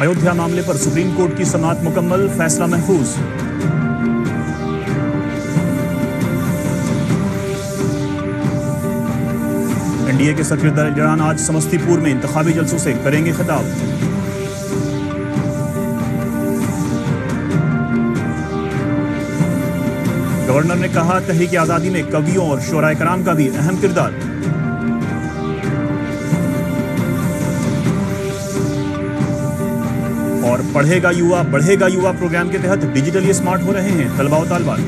अयोध्या मामले पर supreme court की समाअत मुकम्मल, फैसला महफूज। एनडीए के सेक्रेटरी लीडरान आज समस्तीपुर में इंतखाबी जलसों से करेंगे खिताब। गवर्नर ने कहा, तहरीक आजादी में कवियों और शुराए कराम का भी अहम किरदार। और पढ़ेगा युवा बढ़ेगा युवा प्रोग्राम के तहत डिजिटली स्मार्ट हो रहे हैं तलबा व तालिबात।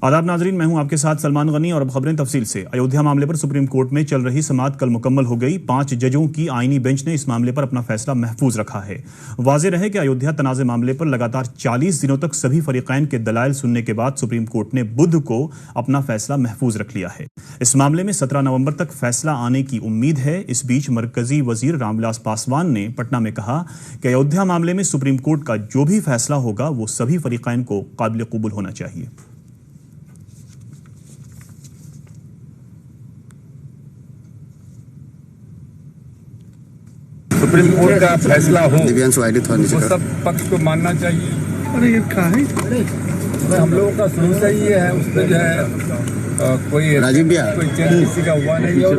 आदाब नाजरीन, मैं हूं आपके साथ सलमान गनी और अब खबरें तफसील से। अयोध्या मामले पर सुप्रीम कोर्ट में चल रही समाअत कल मुकम्मल हो गई। 5 जजों की आईनी बेंच ने इस मामले पर अपना फैसला महफूज रखा है। वाज़ेह रहे कि अयोध्या तनाज़े मामले पर लगातार 40 दिनों तक सभी फरीक़ैन के दलाइल सुनने के बाद सुप्रीम कोर्ट ने बुध को अपना फैसला महफूज रख लिया है। इस मामले में 17 नवंबर तक फैसला आने की उम्मीद है। इस बीच मरकजी वजीर रामविलास पासवान ने पटना में कहा कि अयोध्या मामले में सुप्रीम कोर्ट का जो भी फैसला होगा वो सभी फरीक़ैन को काबिल कबूल होना चाहिए। सुप्रीम कोर्ट का फैसला हो वो सब पक्ष को मानना चाहिए। अरे ये कहाँ है? हम लोगों का शुरू से ही है, उस पर जो है कोई चेंज किसी का हुआ नहीं। और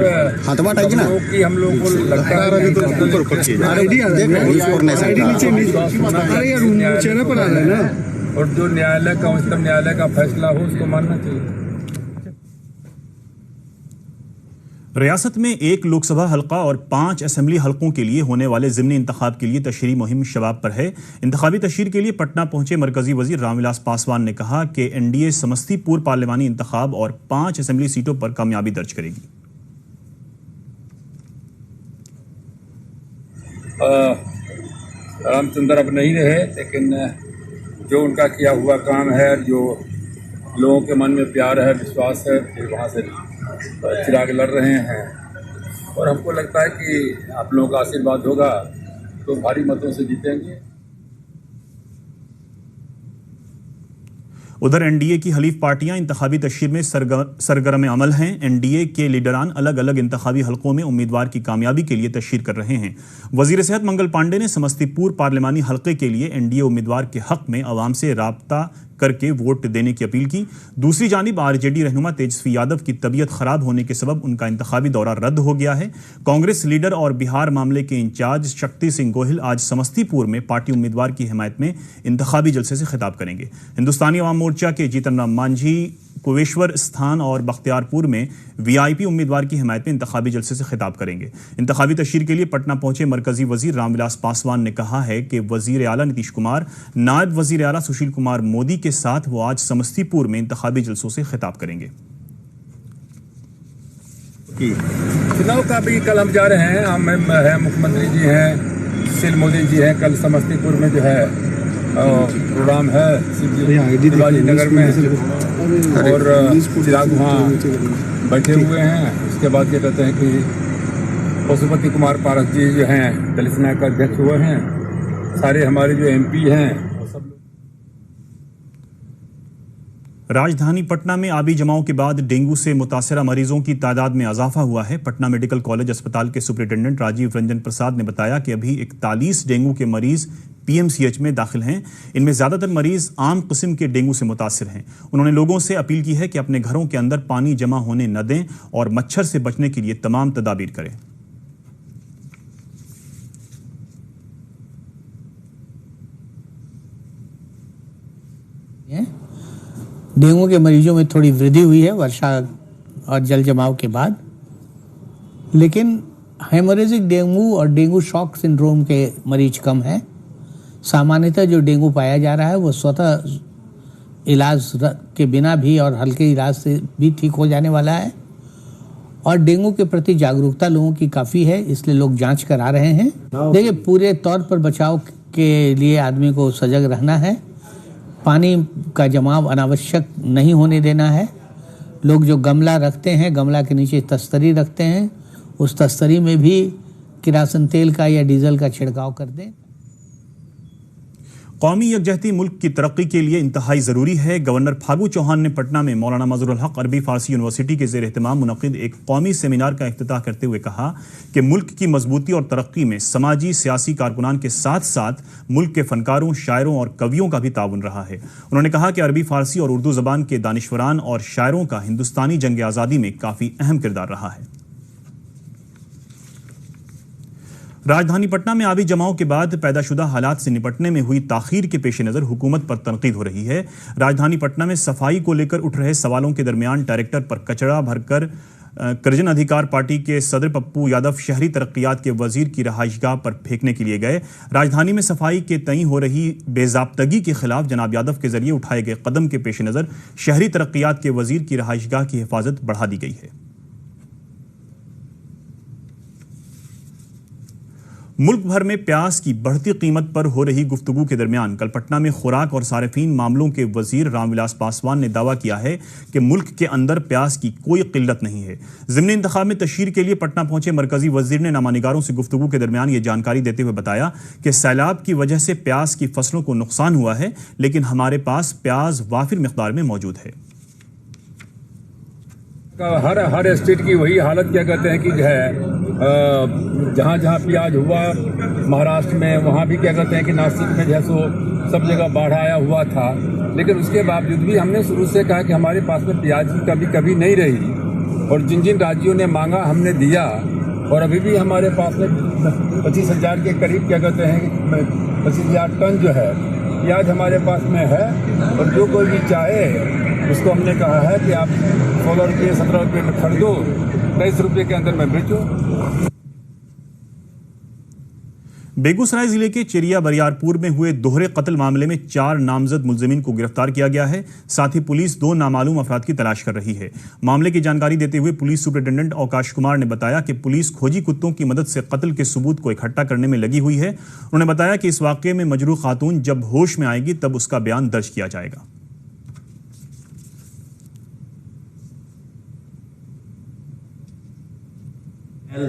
हम लोग को लगता है और जो न्यायालय का उच्चतम न्यायालय का फैसला हो उसको मानना चाहिए। रियासत में 1 लोकसभा हल्का और 5 असेंबली हल्कों के लिए होने वाले ज़िमनी इंतखाब के लिए तशरीह मुहिम शबाब पर है। इंतखाबी तशरीह के लिए पटना पहुंचे मरकजी वजीर रामविलास पासवान ने कहा कि एनडीए समस्तीपुर पार्लिमानी इंतखाब और 5 असेंबली सीटों पर कामयाबी दर्ज करेगी। रामचंद्र अब नहीं रहे, लेकिन जो उनका किया हुआ काम है, जो लोगों के मन में प्यार है, विश्वास है, फिर वहाँ से चिराग लड़ रहे हैं। और हमको लगता है कि आप लोगों का आशीर्वाद होगा तो भारी मतों से जीतेंगे। उधर एनडीए की हलीफ पार्टियां इंतखाबी तशरीह में सरगर्म अमल हैं। एनडीए के लीडरान अलग अलग इंतखाबी हलकों में उम्मीदवार की कामयाबी के लिए तशरीह कर रहे हैं। वजीर सेहत मंगल पांडे ने समस्तीपुर पार्लिमानी हलके के लिए एनडीए उम्मीदवार के हक में अवाम से राब्ता करके वोट देने की अपील की। दूसरी जानिब आरजेडी रहनुमा तेजस्वी यादव की तबीयत खराब होने के सबब उनका इंतखाबी दौरा रद्द हो गया है। कांग्रेस लीडर और बिहार मामले के इंचार्ज शक्ति सिंह गोहिल आज समस्तीपुर में पार्टी उम्मीदवार की हिमायत में इंतखाबी जलसे से खिताब करेंगे। हिंदुस्तानी अवाम मोर्चा के जीतन राम मांझी कुवेश्वर स्थान और बख्तियारपुर में वीआईपी उम्मीदवार की हिमायत में इंतखाबी जलसे से खिताब करेंगे। इंतखाबी तशरीह के लिए पटना पहुंचे मरकजी वजीर रामविलास पासवान ने कहा है कि वजीर आला नीतीश कुमार, नायब वजीर आला सुशील कुमार मोदी के साथ वो आज समस्तीपुर में इंतखाबी जलसों से खिताब करेंगे। चुनाव का भी कल हम जा रहे हैं। हम है मुख्यमंत्री जी हैं, सुशील मोदी जी हैं। कल समस्तीपुर में जो है प्रोग्राम है शिवाजी नगर में, और चिराग वहाँ बैठे हुए हैं। उसके बाद ये कहते हैं कि पशुपति कुमार पारस जी जो हैं दलित सेना का अध्यक्ष हुए हैं। सारे हमारे जो एमपी हैं सब लोग। राजधानी पटना में आबी जमाव के बाद डेंगू से मुतासरा मरीजों की तादाद में इजाफा हुआ है। पटना मेडिकल कॉलेज अस्पताल के सुपरिटेंडेंट राजीव रंजन प्रसाद ने बताया कि अभी 41 डेंगू के मरीज पीएमसीएच में दाखिल हैं। इनमें ज्यादातर मरीज आम किस्म के डेंगू से मुतासिर हैं। उन्होंने लोगों से अपील की है कि अपने घरों के अंदर पानी जमा होने न दें और मच्छर से बचने के लिए तमाम तदाबीर करें। डेंगू के मरीजों में थोड़ी वृद्धि हुई है वर्षा और जल जमाव के बाद, लेकिन हेमोरेजिक डेंगू और डेंगू शॉक सिंड्रोम के मरीज कम हैं। सामान्यतः जो डेंगू पाया जा रहा है वो स्वतः इलाज के बिना भी और हल्के इलाज से भी ठीक हो जाने वाला है। और डेंगू के प्रति जागरूकता लोगों की काफ़ी है, इसलिए लोग जांच करा रहे हैं। देखिए, पूरे तौर पर बचाव के लिए आदमी को सजग रहना है। पानी का जमाव अनावश्यक नहीं होने देना है। लोग जो गमला रखते हैं, गमला के नीचे तस्तरी रखते हैं, उस तस्तरी में भी किरासन तेल का या डीजल का छिड़काव कर दें। कौमी यकजहती मुल्क की तरक्की के लिए इंतहाई ज़रूरी है। गवर्नर फागू चौहान ने पटना में मौलाना मज़हरुल हक अरबी फ़ारसी यूनिवर्सिटी के ज़ेर एहतमाम मुनक़िद एक कौमी सेमिनार का इफ्तिताह करते हुए कहा कि मुल्क की मजबूती और तरक्की में समाजी सियासी कारकुनान के साथ साथ मुल्क के फ़नकारों, शायरों और कवियों का भी ताउन रहा है। उन्होंने कहा कि अरबी फ़ारसी और उर्दू ज़बान के दानिशवरान और शायरों का हिंदुस्तानी जंग आज़ादी में काफ़ी अहम किरदार रहा है। राजधानी पटना में आबी जमाव के बाद पैदाशुदा हालात से निपटने में हुई ताखीर के पेश नज़र हुकूमत पर तनकीद हो रही है। राजधानी पटना में सफाई को लेकर उठ रहे सवालों के दरमियान डायरेक्टर पर कचरा भरकर करजन अधिकार पार्टी के सदर पप्पू यादव शहरी तरक्कियात के वजीर की रहायशगाह पर फेंकने के लिए गए। राजधानी में सफाई के तय हो रही बेजाब्तगी के खिलाफ जनाब यादव के जरिए उठाए गए कदम के पेश नज़र शहरी तरक्कियात के वजीर की रहायशगाह की हिफाजत बढ़ा दी गई है। मुल्क भर में प्याज की बढ़ती कीमत पर हो रही गुफ्तगू के दरमियान कल पटना में खुराक और सारिफीन मामलों के वजीर रामविलास पासवान ने दावा किया है कि मुल्क के अंदर प्याज की कोई किल्लत नहीं है। ज़िमनी इंतखाब में तशहीर के लिए पटना पहुंचे मरकजी वजीर ने नामानिगारों से गुफ्तगू के दरमियान ये जानकारी देते हुए बताया कि सैलाब की वजह से प्याज की फसलों को नुकसान हुआ है, लेकिन हमारे पास प्याज वाफिर मिकदार में मौजूद है। हर स्टेट की वही हालत क्या कहते हैं कि जो है जहाँ जहाँ प्याज हुआ महाराष्ट्र में, वहाँ भी क्या कहते हैं कि नासिक में जो है सो सब जगह बाढ़ आया हुआ था, लेकिन उसके बावजूद भी हमने शुरू से कहा कि हमारे पास में प्याज की कभी नहीं रही और जिन जिन राज्यों ने मांगा हमने दिया और अभी भी हमारे पास में 25,000 के करीब क्या कहते हैं 25,000 टन जो है प्याज हमारे पास में है और जो कोई भी चाहे उसको हमने कहा है कि आप 16 रुपये 17 रुपये में खरीदो, 23 रुपये के अंदर में बेचो। बेगूसराय जिले के चिरिया बरियारपुर में हुए दोहरे कत्ल मामले में 4 नामजद मुलजिमीन को गिरफ्तार किया गया है। साथ ही पुलिस 2 नामालूम अफराद की तलाश कर रही है। मामले की जानकारी देते हुए पुलिस सुपरिटेंडेंट अवकाश कुमार ने बताया कि पुलिस खोजी कुत्तों की मदद से कत्ल के सबूत को इकट्ठा करने में लगी हुई है। उन्होंने बताया कि इस वाकये में मजरूह खातून जब होश में आएगी तब उसका बयान दर्ज किया जाएगा।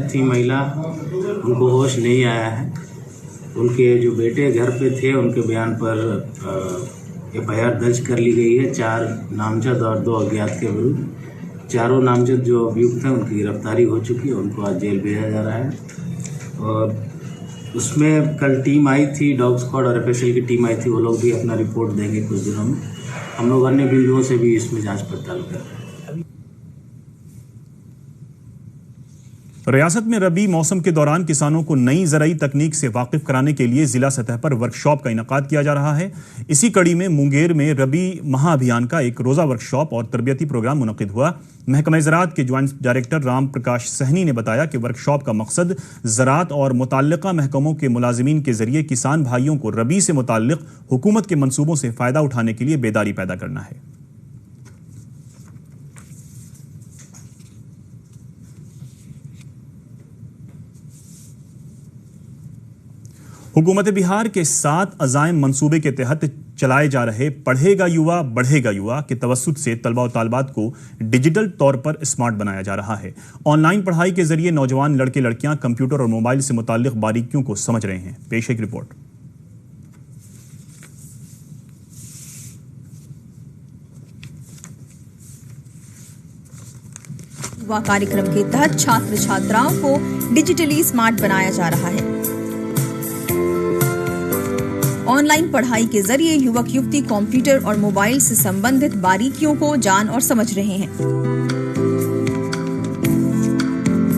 थी महिला, उनको होश नहीं आया है। उनके जो बेटे घर पे थे उनके बयान पर FIR दर्ज कर ली गई है 4 नामजद और 2 अज्ञात के विरुद्ध। चारों नामजद जो अभियुक्त हैं उनकी गिरफ्तारी हो चुकी है, उनको आज जेल भेजा जा रहा है। और उसमें कल टीम आई थी, डॉग स्क्वाड और FSL की टीम आई थी, वो लोग भी अपना रिपोर्ट देंगे कुछ दिनों में। हम लोग अन्य बिंदुओं से भी इसमें जाँच पड़ताल कर रहे हैं। रियासत में रबी मौसम के दौरान किसानों को नई ज़राई तकनीक से वाकिफ कराने के लिए जिला सतह पर वर्कशॉप का इनेकाद किया जा रहा है। इसी कड़ी में मुंगेर में रबी महाअभियान का एक रोज़ा वर्कशॉप और तरबियती प्रोग्राम मुनक़िद हुआ। महकमा ज़राअत के ज्वाइंट डायरेक्टर राम प्रकाश सहनी ने बताया कि वर्कशॉप का मकसद ज़राअत और मुताल्लिक़ा महकमों के मुलाजिमीन के जरिए किसान भाइयों को रबी से मुताल्लिक़ हुकूमत के मंसूबों से फ़ायदा उठाने के लिए बेदारी पैदा करना है। हुकूमत बिहार के 7 अज़ाइम मंसूबे के तहत चलाए जा रहे पढ़ेगा युवा बढ़ेगा युवा के तवस्सुत से तलबा और तालिबात को डिजिटल तौर पर स्मार्ट बनाया जा रहा है। ऑनलाइन पढ़ाई के जरिए नौजवान लड़के लड़कियां कंप्यूटर और मोबाइल से मुताल्लिक बारीकियों को समझ रहे हैं। पेश एक रिपोर्ट। युवा कार्यक्रम के तहत छात्र छात्राओं को डिजिटली स्मार्ट बनाया जा रहा है। ऑनलाइन पढ़ाई के जरिए युवक युवती कंप्यूटर और मोबाइल से संबंधित बारीकियों को जान और समझ रहे हैं।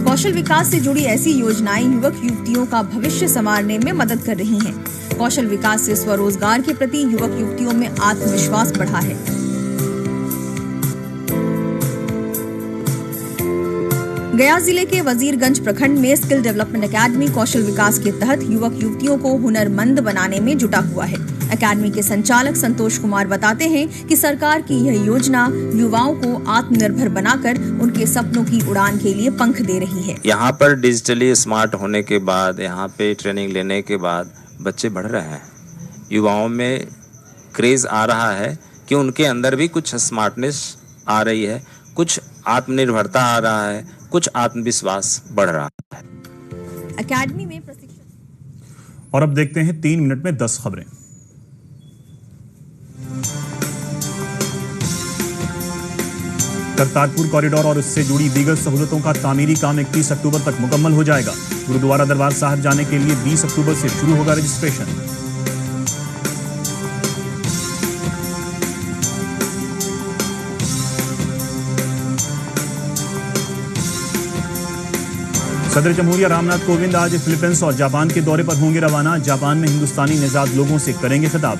कौशल विकास से जुड़ी ऐसी योजनाएं युवक युवतियों का भविष्य संवारने में मदद कर रही हैं। कौशल विकास से स्वरोजगार के प्रति युवक युवतियों में आत्मविश्वास बढ़ा है। गया जिले के वजीरगंज प्रखंड में स्किल डेवलपमेंट एकेडमी कौशल विकास के तहत युवक युवतियों को हुनरमंद बनाने में जुटा हुआ है। एकेडमी के संचालक संतोष कुमार बताते हैं कि सरकार की यह योजना युवाओं को आत्मनिर्भर बनाकर उनके सपनों की उड़ान के लिए पंख दे रही है। यहाँ पर डिजिटली स्मार्ट होने के बाद, यहाँ पे ट्रेनिंग लेने के बाद बच्चे बढ़ रहे हैं। युवाओं में क्रेज आ रहा है कि उनके अंदर भी कुछ स्मार्टनेस आ रही है, कुछ आत्मनिर्भरता आ रहा है, कुछ आत्मविश्वास बढ़ रहा है। एकेडमी में प्रशिक्षण। और अब देखते हैं 3 मिनट में 10 खबरें। करतारपुर कॉरिडोर और उससे जुड़ी दीगर सहूलतों का तामीरी काम 31 अक्टूबर तक मुकम्मल हो जाएगा। गुरुद्वारा दरबार साहिब जाने के लिए 20 अक्टूबर से शुरू होगा रजिस्ट्रेशन। सदर जमहूरिया रामनाथ कोविंद आज फिलीपींस और जापान के दौरे पर होंगे रवाना। जापान में हिंदुस्तानी निजात लोगों से करेंगे खिताब।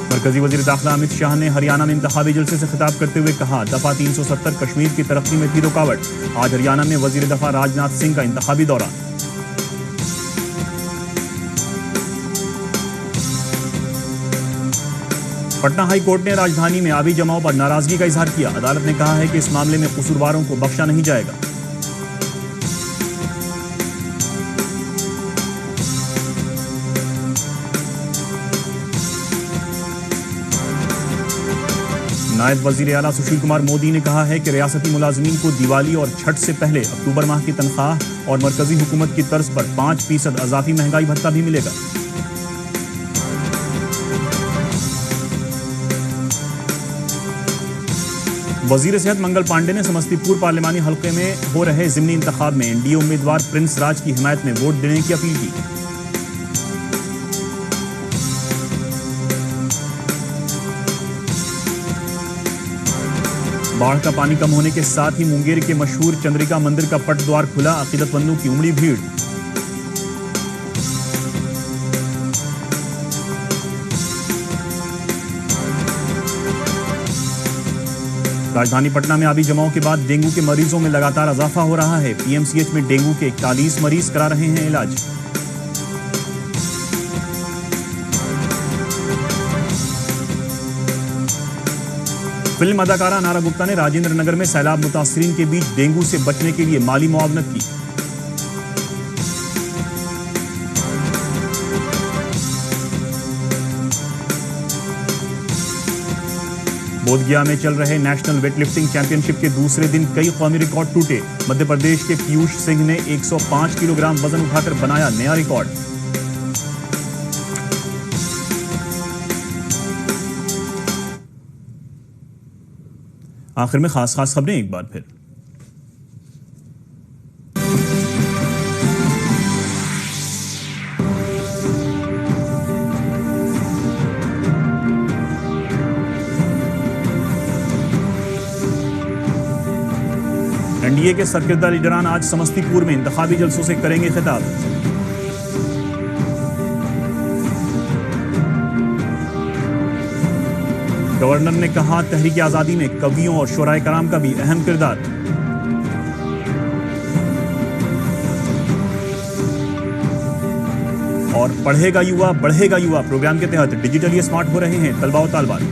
मरकजी वजीर दाखिला अमित शाह ने हरियाणा में इंतखाबी जलसे से खिताब करते हुए कहा, दफा 370 कश्मीर की तरक्की में थी रुकावट। आज हरियाणा में वजीर दफा राजनाथ सिंह का इंतखाबी दौरा। पटना हाई कोर्ट ने राजधानी में आबी जमाव पर नाराजगी का इजहार किया। अदालत ने कहा है कि इस मामले में कसूरवारों को बख्शा नहीं जाएगा। नायब वजीर आला सुशील कुमार मोदी ने कहा है कि रियासती मुलाजमीन को दिवाली और छठ से पहले अक्टूबर माह की तनख्वाह और मरकजी हुकूमत की तर्ज पर 5% अजाफी महंगाई भत्ता भी मिलेगा। वजीर सेहत मंगल पांडे ने समस्तीपुर पार्लिमानी हल्के में हो रहे जिमनी इंतखाब में एनडीए उम्मीदवार प्रिंस राज की हिमायत में वोट देने की अपील की। बाढ़ का पानी कम होने के साथ ही मुंगेर के मशहूर चंद्रिका मंदिर का पट द्वार खुला। अकीदतमंदों की उमड़ी भीड़। राजधानी पटना में आबी जमाव के बाद डेंगू के मरीजों में लगातार इजाफा हो रहा है। पीएमसीएच में डेंगू के 41 मरीज करा रहे हैं इलाज। फिल्म अदाकारा नारा गुप्ता ने राजेंद्र नगर में सैलाब मुतासरीन के बीच डेंगू से बचने के लिए माली मुआवनत की। बोधगया में चल रहे नेशनल वेटलिफ्टिंग चैंपियनशिप के दूसरे दिन कई कौमी रिकॉर्ड टूटे। मध्य प्रदेश के पीयूष सिंह ने 105 किलोग्राम वजन उठाकर बनाया नया रिकॉर्ड। आखिर में खास खबरें एक बार फिर। एनडीए के सरकर्दा लीडरान आज समस्तीपुर में इंतखाबी जलसों से करेंगे खिताब। गवर्नर ने कहा, तहरीक आजादी में कवियों और शुराए कराम का भी अहम किरदार। और पढ़ेगा युवा बढ़ेगा युवा प्रोग्राम के तहत डिजिटली स्मार्ट हो रहे हैं तलबा और तालबात।